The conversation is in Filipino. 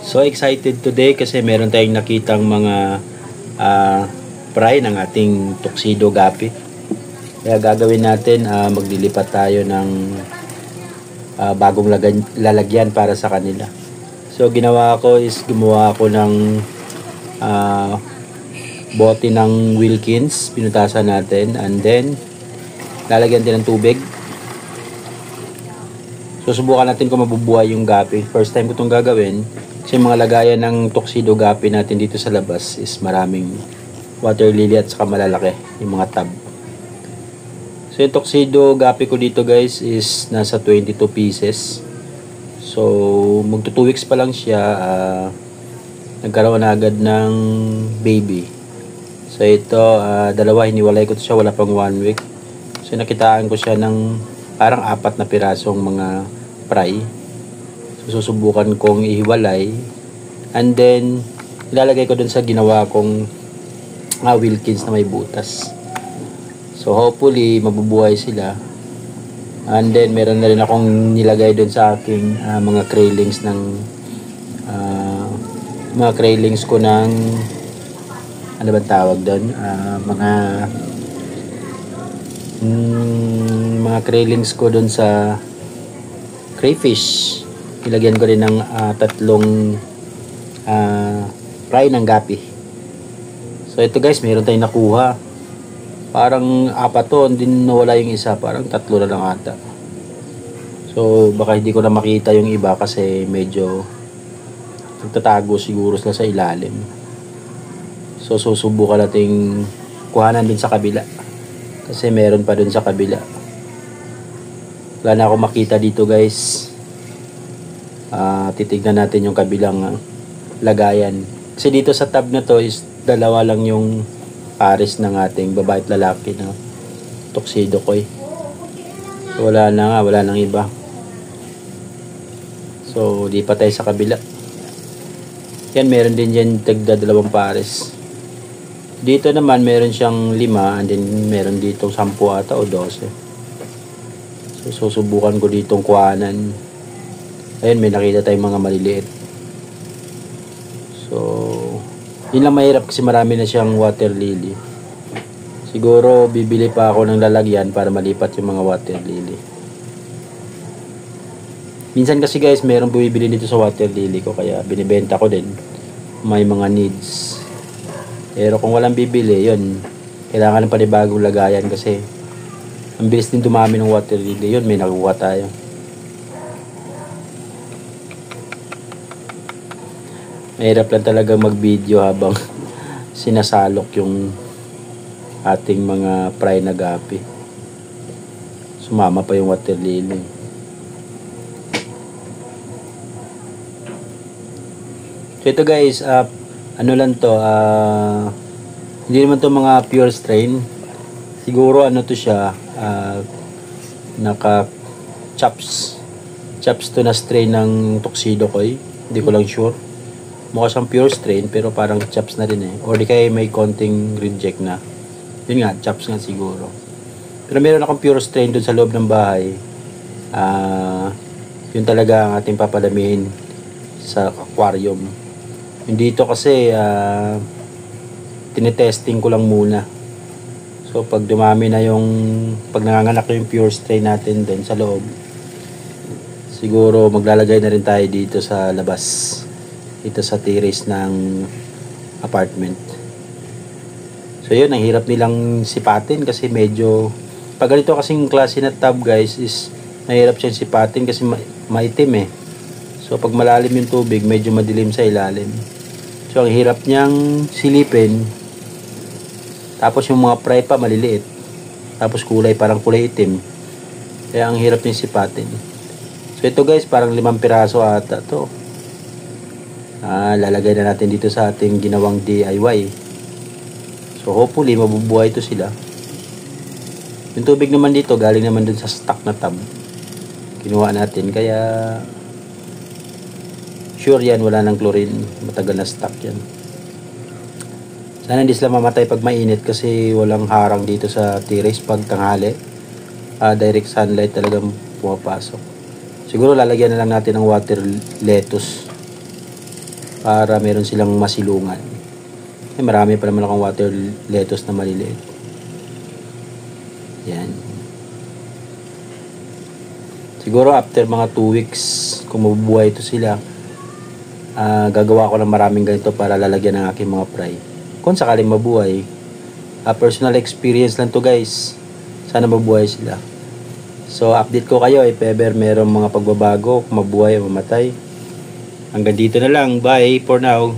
So excited today kasi meron tayong nakitang mga fry ng ating tuxedo gapi. Kaya gagawin natin, maglilipat tayo ng bagong lalagyan para sa kanila. So ginawa ko is gumawa ako ng bote ng Wilkins, pinutasan natin, and then lalagyan din ng tubig. So subukan natin kung mabubuhay yung gapi. First time ko itong gagawin kasi mga lagayan ng tuxedo gapi natin dito sa labas is maraming water lily at saka malalaki yung mga tab. So yung tuxedo gapi ko dito guys is nasa 22 pieces. So magto 2 weeks pa lang siya, nagkaroon na agad ng baby. So ito, dalawa, hiniwalay ko siya, wala pang 1 week. So nakitaan ko siya ng parang 4 na pirasong mga fry. So susubukan kong ihiwalay, and then ilalagay ko dun sa ginawa kong Wilkins na may butas. So hopefully mabubuhay sila. And then meron na rin akong nilagay dun sa aking mga craylings ng mga craylings ko ng ano ba tawag doon, mga craylings ko doon sa crayfish. Ilagyan ko rin ng 3 fry ng gapi. So ito guys, meron tayong nakuha. Parang 4 to, din nawala yung isa, parang 3 na lang ata. So baka hindi ko na makita yung iba kasi medyo nagtatago siguro sila sa ilalim. So susubukan nating kuhanan din sa kabila kasi meron pa dun sa kabila. Wala na ako makita dito guys. Titignan natin yung kabilang lagayan. Kasi dito sa tab na to is 2 lang yung pares ng ating babae at lalaki na tuxedo ko. So, wala na nga, wala nang iba. So di pa tayo sa kabila. Yan, meron din dyan tagda 2 pares. Dito naman meron siyang 5, and then meron dito 10 ata o 12. So susubukan ko ditong kuhanan. Ayun, may nakita tayong mga maliliit. So yun lang mahirap kasi marami na siyang water lily. Siguro bibili pa ako ng lalagyan para malipat yung mga water lily. Minsan kasi guys, meron bumibili dito sa water lily ko kaya binibenta ko din. May mga needs. Pero kung walang bibili, yun, kailangan ng panibagong lagayan kasi ang bilis din dumami ng water lily. Yun, may nakuha tayo. Mahirap lang talaga mag-video habang sinasalok yung ating mga fry na gapi. Sumama pa yung water lily. So ito guys, ano lang to, hindi naman to mga pure strain. Siguro ano to siya, naka chops to na strain ng tuxedo ko. Hindi ko lang sure. Mukha siyang pure strain pero parang chops na rin or di kaya may konting reject na. Yun nga, chops nga siguro. Pero meron akong pure strain dun sa loob ng bahay. Yun talaga ang ating papadamihin sa aquarium. Yung dito kasi tinetesting ko lang muna. So pag dumami na pag nanganganak yung pure strain natin doon sa loob, siguro maglalagay na rin tayo dito sa labas, dito sa terrace ng apartment. So yun, ang hirap nilang sipatin kasi medyo pag ganito kasing klase na tub guys is mahirap siyang sipatin kasi maitim. So pag malalim yung tubig, medyo madilim sa ilalim. So ang hirap niyang silipin. Tapos yung mga fry pa maliliit. Tapos parang kulay itim. Kaya ang hirap niyang sipatin. So ito guys, parang 5 piraso ata to. Lalagay na natin dito sa ating ginawang DIY. So hopefully mabubuhay ito sila. Yung tubig naman dito galing naman dun sa stock na tub. Kinuha natin kaya sure yan, wala ng chlorine, matagal na stock yan. Sana hindi sila mamatay pag mainit kasi walang harang dito sa terrace pag tanghali. Direct sunlight talagang pumapasok. Siguro lalagyan na lang natin ng water lettuce para meron silang masilungan. Marami pa naman akong water lettuce na maliliit. Yan. Siguro after mga 2 weeks, kung mabubuhay ito sila, gagawa ko ng maraming ganito para lalagyan ng aking mga fry. Kung sakaling mabuhay, personal experience lang to guys. Sana mabuhay sila. So update ko kayo if ever merong mga pagbabago, kung mabuhay o mamatay. Hanggang dito na lang. Bye for now.